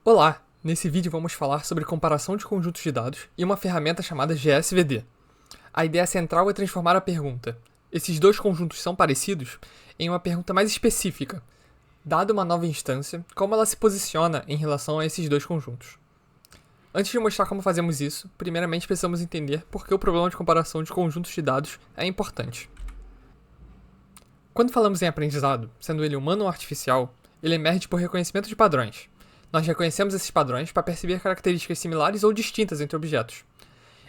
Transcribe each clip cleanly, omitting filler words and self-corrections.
Olá! Nesse vídeo vamos falar sobre comparação de conjuntos de dados e uma ferramenta chamada GSVD. A ideia central é transformar a pergunta "esses dois conjuntos são parecidos?" em uma pergunta mais específica. Dada uma nova instância, como ela se posiciona em relação a esses dois conjuntos. Antes de mostrar como fazemos isso, primeiramente precisamos entender por que o problema de comparação de conjuntos de dados é importante. Quando falamos em aprendizado, sendo ele humano ou artificial, ele emerge por reconhecimento de padrões. Nós reconhecemos esses padrões para perceber características similares ou distintas entre objetos.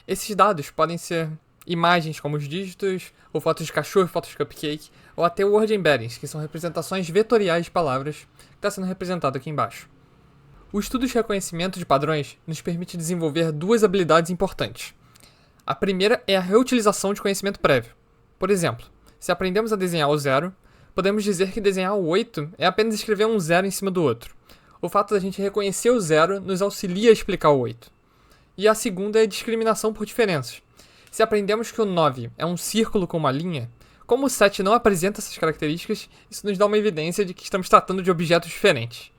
Esses dados podem ser imagens como os dígitos, ou fotos de cachorro, fotos de cupcake, ou até word embeddings, que são representações vetoriais de palavras, que está sendo representado aqui embaixo. O estudo de reconhecimento de padrões nos permite desenvolver duas habilidades importantes. A primeira é a reutilização de conhecimento prévio. Por exemplo, se aprendemos a desenhar o zero, podemos dizer que desenhar o 8 é apenas escrever um zero em cima do outro. O fato da gente reconhecer o zero nos auxilia a explicar o 8. E a segunda é a discriminação por diferenças. Se aprendemos que o 9 é um círculo com uma linha, como o 7 não apresenta essas características, isso nos dá uma evidência de que estamos tratando de objetos diferentes.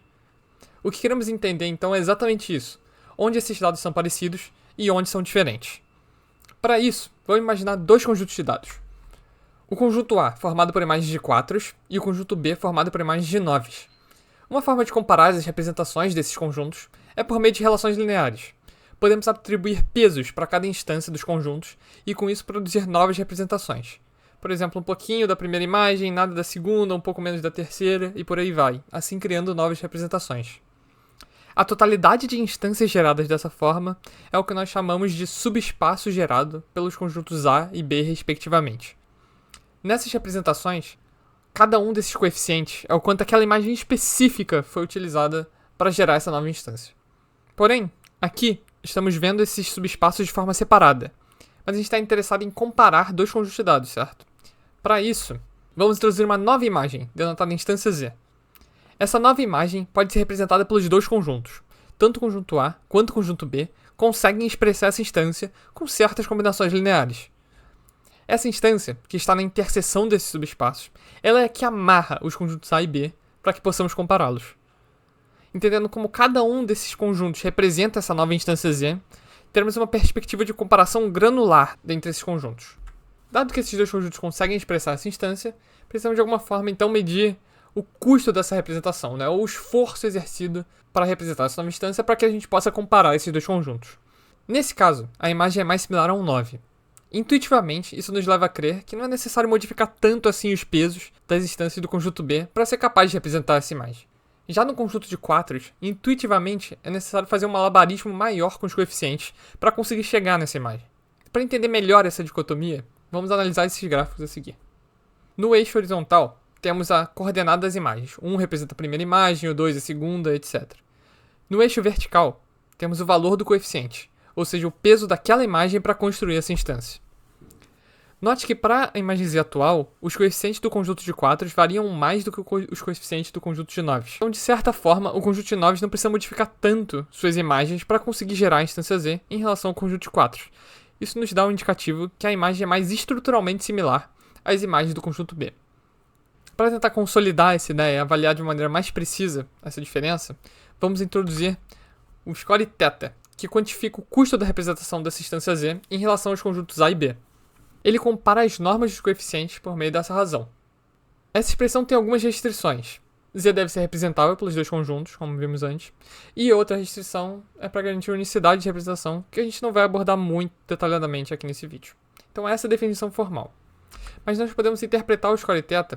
O que queremos entender então é exatamente isso: onde esses dados são parecidos e onde são diferentes. Para isso, vamos imaginar dois conjuntos de dados. O conjunto A, formado por imagens de 4s, e o conjunto B, formado por imagens de 9s. Uma forma de comparar as representações desses conjuntos é por meio de relações lineares. Podemos atribuir pesos para cada instância dos conjuntos e com isso produzir novas representações. Por exemplo, um pouquinho da primeira imagem, nada da segunda, um pouco menos da terceira e por aí vai, assim criando novas representações. A totalidade de instâncias geradas dessa forma é o que nós chamamos de subespaço gerado pelos conjuntos A e B respectivamente. Nessas representações, cada um desses coeficientes é o quanto aquela imagem específica foi utilizada para gerar essa nova instância. Porém, aqui estamos vendo esses subespaços de forma separada, mas a gente está interessado em comparar dois conjuntos de dados, certo? Para isso, vamos introduzir uma nova imagem, denotada instância Z. Essa nova imagem pode ser representada pelos dois conjuntos. Tanto o conjunto A quanto o conjunto B conseguem expressar essa instância com certas combinações lineares. Essa instância, que está na interseção desses subespaços, ela é a que amarra os conjuntos A e B para que possamos compará-los. Entendendo como cada um desses conjuntos representa essa nova instância Z, teremos uma perspectiva de comparação granular dentre esses conjuntos. Dado que esses dois conjuntos conseguem expressar essa instância, precisamos de alguma forma então medir o custo dessa representação, ou o esforço exercido para representar essa nova instância para que a gente possa comparar esses dois conjuntos. Nesse caso, a imagem é mais similar a um 9. Intuitivamente, isso nos leva a crer que não é necessário modificar tanto assim os pesos das instâncias do conjunto B para ser capaz de representar essa imagem. Já no conjunto de 4s, intuitivamente é necessário fazer um malabarismo maior com os coeficientes para conseguir chegar nessa imagem. Para entender melhor essa dicotomia, vamos analisar esses gráficos a seguir. No eixo horizontal, temos a coordenada das imagens. 1 representa a primeira imagem, o 2 a segunda, etc. No eixo vertical, temos o valor do coeficiente, ou seja, o peso daquela imagem para construir essa instância. Note que para a imagem Z atual, os coeficientes do conjunto de 4 variam mais do que os coeficientes do conjunto de 9. Então, de certa forma, o conjunto de 9 não precisa modificar tanto suas imagens para conseguir gerar a instância Z em relação ao conjunto de 4. Isso nos dá um indicativo que a imagem é mais estruturalmente similar às imagens do conjunto B. Para tentar consolidar essa ideia e avaliar de maneira mais precisa essa diferença, vamos introduzir o score θ, que quantifica o custo da representação dessa instância Z em relação aos conjuntos A e B. Ele compara as normas dos coeficientes por meio dessa razão. Essa expressão tem algumas restrições. Z deve ser representável pelos dois conjuntos, como vimos antes, e outra restrição é para garantir unicidade de representação, que a gente não vai abordar muito detalhadamente aqui nesse vídeo. Então essa é a definição formal. Mas nós podemos interpretar o score θ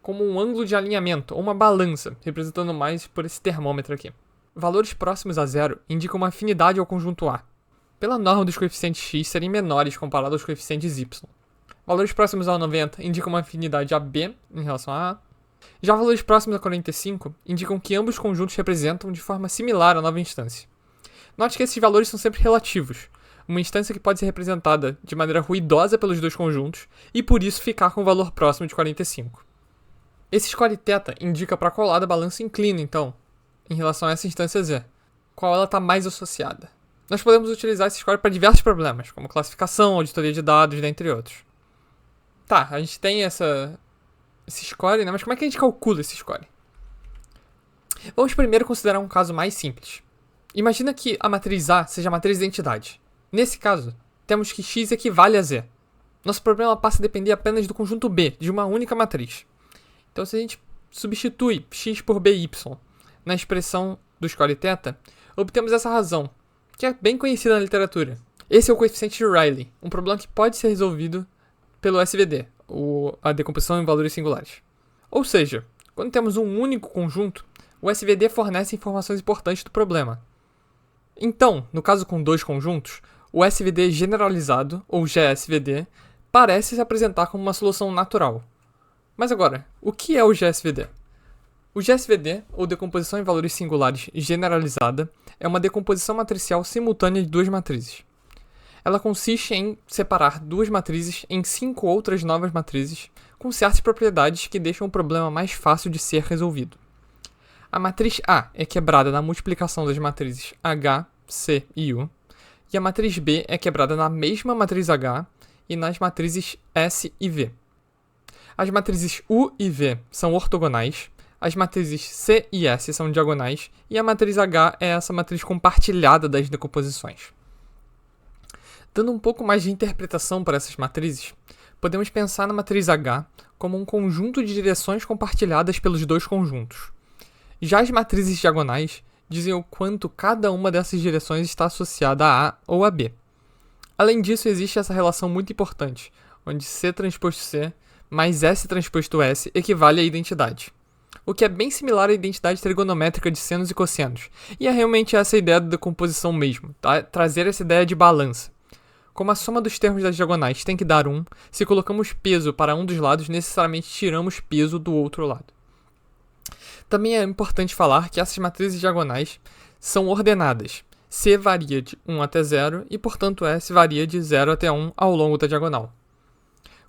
como um ângulo de alinhamento, ou uma balança, representando mais por esse termômetro aqui. Valores próximos a zero indicam uma afinidade ao conjunto A, pela norma dos coeficientes x serem menores comparado aos coeficientes y. Valores próximos a 90 indicam uma afinidade a B em relação a A. Já valores próximos a 45 indicam que ambos conjuntos representam de forma similar a nova instância. Note que esses valores são sempre relativos, uma instância que pode ser representada de maneira ruidosa pelos dois conjuntos e por isso ficar com o valor próximo de 45. Esse score θ indica para qual lado a balança inclina, então, em relação a essa instância Z, qual ela está mais associada. Nós podemos utilizar esse score para diversos problemas, como classificação, auditoria de dados, dentre outros. Tá, a gente tem esse score, mas como é que a gente calcula esse score? Vamos primeiro considerar um caso mais simples. Imagina que a matriz A seja a matriz de identidade. Nesse caso, temos que x equivale a z. Nosso problema passa a depender apenas do conjunto B, de uma única matriz. Então, se a gente substitui x por by na expressão do score θ, obtemos essa razão, que é bem conhecida na literatura. Esse é o coeficiente de Rayleigh, um problema que pode ser resolvido pelo SVD, a decomposição em valores singulares. Ou seja, quando temos um único conjunto, o SVD fornece informações importantes do problema. Então, no caso com dois conjuntos, o SVD generalizado, ou GSVD, parece se apresentar como uma solução natural. Mas agora, o que é o GSVD? O GSVD, ou decomposição em valores singulares generalizada, é uma decomposição matricial simultânea de duas matrizes. Ela consiste em separar duas matrizes em 5 outras novas matrizes, com certas propriedades que deixam o problema mais fácil de ser resolvido. A matriz A é quebrada na multiplicação das matrizes H, C e U, e a matriz B é quebrada na mesma matriz H e nas matrizes S e V. As matrizes U e V são ortogonais, as matrizes C e S são diagonais, e a matriz H é essa matriz compartilhada das decomposições. Dando um pouco mais de interpretação para essas matrizes, podemos pensar na matriz H como um conjunto de direções compartilhadas pelos dois conjuntos. Já as matrizes diagonais dizem o quanto cada uma dessas direções está associada a A ou a B. Além disso, existe essa relação muito importante, onde C transposto C mais S transposto S equivale à identidade, o que é bem similar à identidade trigonométrica de senos e cossenos, e é realmente essa ideia da decomposição mesmo, tá? Trazer essa ideia de balança. Como a soma dos termos das diagonais tem que dar 1, se colocamos peso para um dos lados, necessariamente tiramos peso do outro lado. Também é importante falar que essas matrizes diagonais são ordenadas. C varia de 1 até 0 e, portanto, S varia de 0 até 1 ao longo da diagonal,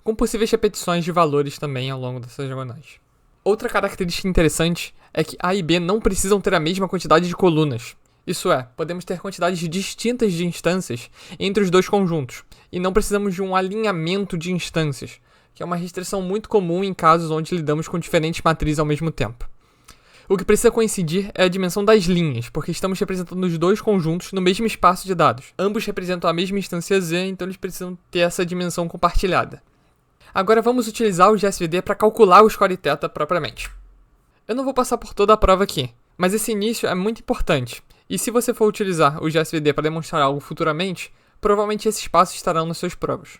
com possíveis repetições de valores também ao longo dessas diagonais. Outra característica interessante é que A e B não precisam ter a mesma quantidade de colunas. Isso é, podemos ter quantidades distintas de instâncias entre os dois conjuntos, e não precisamos de um alinhamento de instâncias, que é uma restrição muito comum em casos onde lidamos com diferentes matrizes ao mesmo tempo. O que precisa coincidir é a dimensão das linhas, porque estamos representando os dois conjuntos no mesmo espaço de dados. Ambos representam a mesma instância Z, então eles precisam ter essa dimensão compartilhada. Agora vamos utilizar o GSVD para calcular o score θ propriamente. Eu não vou passar por toda a prova aqui, mas esse início é muito importante, e se você for utilizar o GSVD para demonstrar algo futuramente, provavelmente esses passos estarão nas suas provas.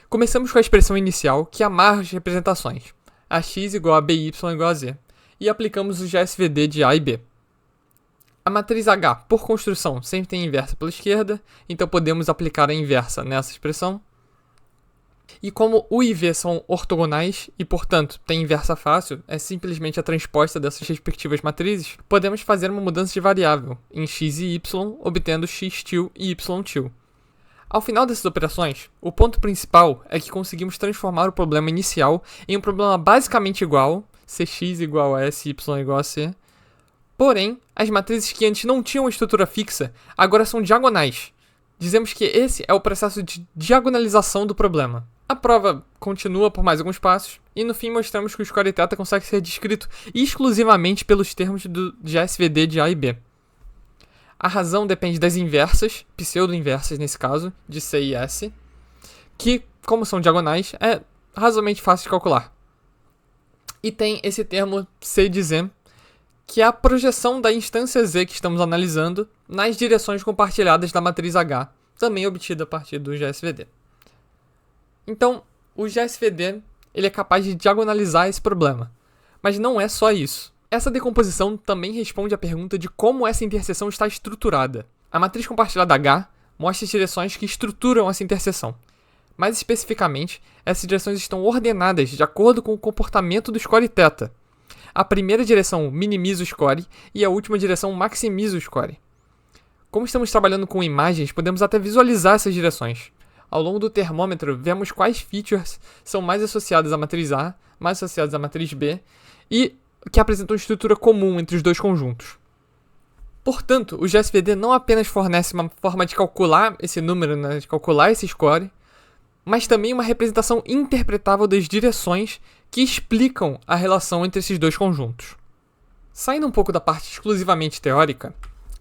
Começamos com a expressão inicial, que amarra as representações, ax igual a by igual a z, e aplicamos o GSVD de A e B. A matriz H, por construção, sempre tem inversa pela esquerda, então podemos aplicar a inversa nessa expressão. E como U e V são ortogonais e, portanto, tem inversa fácil, é simplesmente a transposta dessas respectivas matrizes, podemos fazer uma mudança de variável em x e y, obtendo x til e y til. Ao final dessas operações, o ponto principal é que conseguimos transformar o problema inicial em um problema basicamente igual, cx igual a s, y igual a c. Porém, as matrizes que antes não tinham estrutura fixa, agora são diagonais. Dizemos que esse é o processo de diagonalização do problema. A prova continua por mais alguns passos, e no fim mostramos que o score θ consegue ser descrito exclusivamente pelos termos do GSVD de A e B. A razão depende das inversas, pseudo-inversas nesse caso, de C e S, que, como são diagonais, é razoavelmente fácil de calcular. E tem esse termo C de Z, que é a projeção da instância Z que estamos analisando nas direções compartilhadas da matriz H, também obtida a partir do GSVD. Então, o GSVD ele é capaz de diagonalizar esse problema. Mas não é só isso. Essa decomposição também responde à pergunta de como essa interseção está estruturada. A matriz compartilhada H mostra as direções que estruturam essa interseção. Mais especificamente, essas direções estão ordenadas de acordo com o comportamento do score θ. A primeira direção minimiza o score e a última direção maximiza o score. Como estamos trabalhando com imagens, podemos até visualizar essas direções. Ao longo do termômetro, vemos quais features são mais associadas à matriz A, mais associadas à matriz B, e que apresentam estrutura comum entre os dois conjuntos. Portanto, o GSVD não apenas fornece uma forma de calcular esse número, de calcular esse score, mas também uma representação interpretável das direções que explicam a relação entre esses dois conjuntos. Saindo um pouco da parte exclusivamente teórica,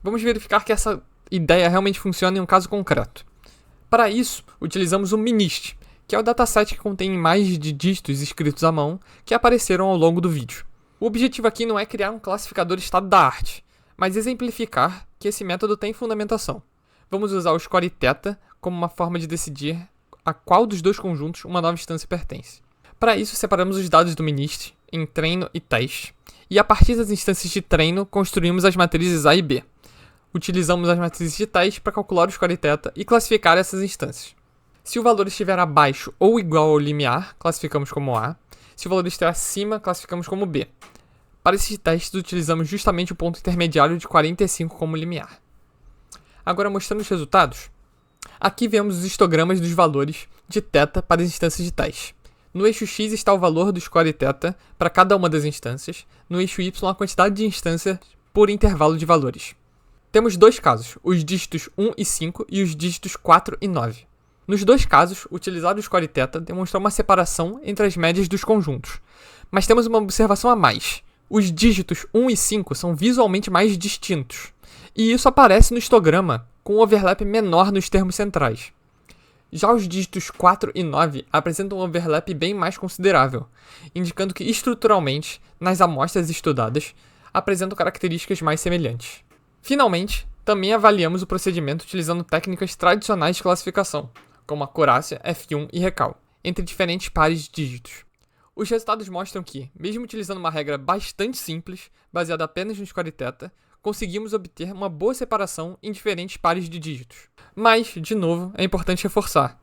vamos verificar que essa ideia realmente funciona em um caso concreto. Para isso, utilizamos o MNIST, que é o dataset que contém imagens de dígitos escritos à mão que apareceram ao longo do vídeo. O objetivo aqui não é criar um classificador estado da arte, mas exemplificar que esse método tem fundamentação. Vamos usar o score θ como uma forma de decidir a qual dos dois conjuntos uma nova instância pertence. Para isso, separamos os dados do MNIST em treino e teste, e a partir das instâncias de treino, construímos as matrizes A e B. Utilizamos as matrizes de teste para calcular o score θ e classificar essas instâncias. Se o valor estiver abaixo ou igual ao limiar, classificamos como A. Se o valor estiver acima, classificamos como B. Para esses testes, utilizamos justamente o ponto intermediário de 45 como limiar. Agora, mostrando os resultados, aqui vemos os histogramas dos valores de θ para as instâncias de teste. No eixo X está o valor do score θ para cada uma das instâncias, no eixo Y a quantidade de instâncias por intervalo de valores. Temos dois casos, os dígitos 1 e 5 e os dígitos 4 e 9. Nos dois casos, utilizar o score θ demonstrou uma separação entre as médias dos conjuntos. Mas temos uma observação a mais. Os dígitos 1 e 5 são visualmente mais distintos. E isso aparece no histograma, com um overlap menor nos termos centrais. Já os dígitos 4 e 9 apresentam um overlap bem mais considerável, indicando que estruturalmente, nas amostras estudadas, apresentam características mais semelhantes. Finalmente, também avaliamos o procedimento utilizando técnicas tradicionais de classificação, como acurácia, F1 e recal, entre diferentes pares de dígitos. Os resultados mostram que, mesmo utilizando uma regra bastante simples, baseada apenas no score θ, conseguimos obter uma boa separação em diferentes pares de dígitos. Mas, de novo, é importante reforçar.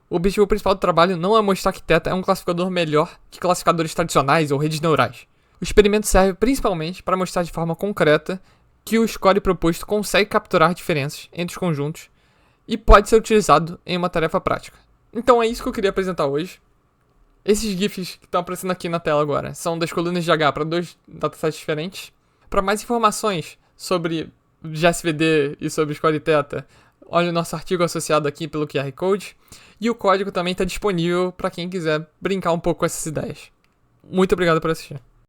O objetivo principal do trabalho não é mostrar que θ é um classificador melhor que classificadores tradicionais ou redes neurais. O experimento serve principalmente para mostrar de forma concreta que o score proposto consegue capturar diferenças entre os conjuntos e pode ser utilizado em uma tarefa prática. Então é isso que eu queria apresentar hoje. Esses GIFs que estão aparecendo aqui na tela agora são das colunas de H para dois datasets diferentes. Para mais informações sobre GSVD e sobre score θ, olha o nosso artigo associado aqui pelo QR Code. E o código também está disponível para quem quiser brincar um pouco com essas ideias. Muito obrigado por assistir.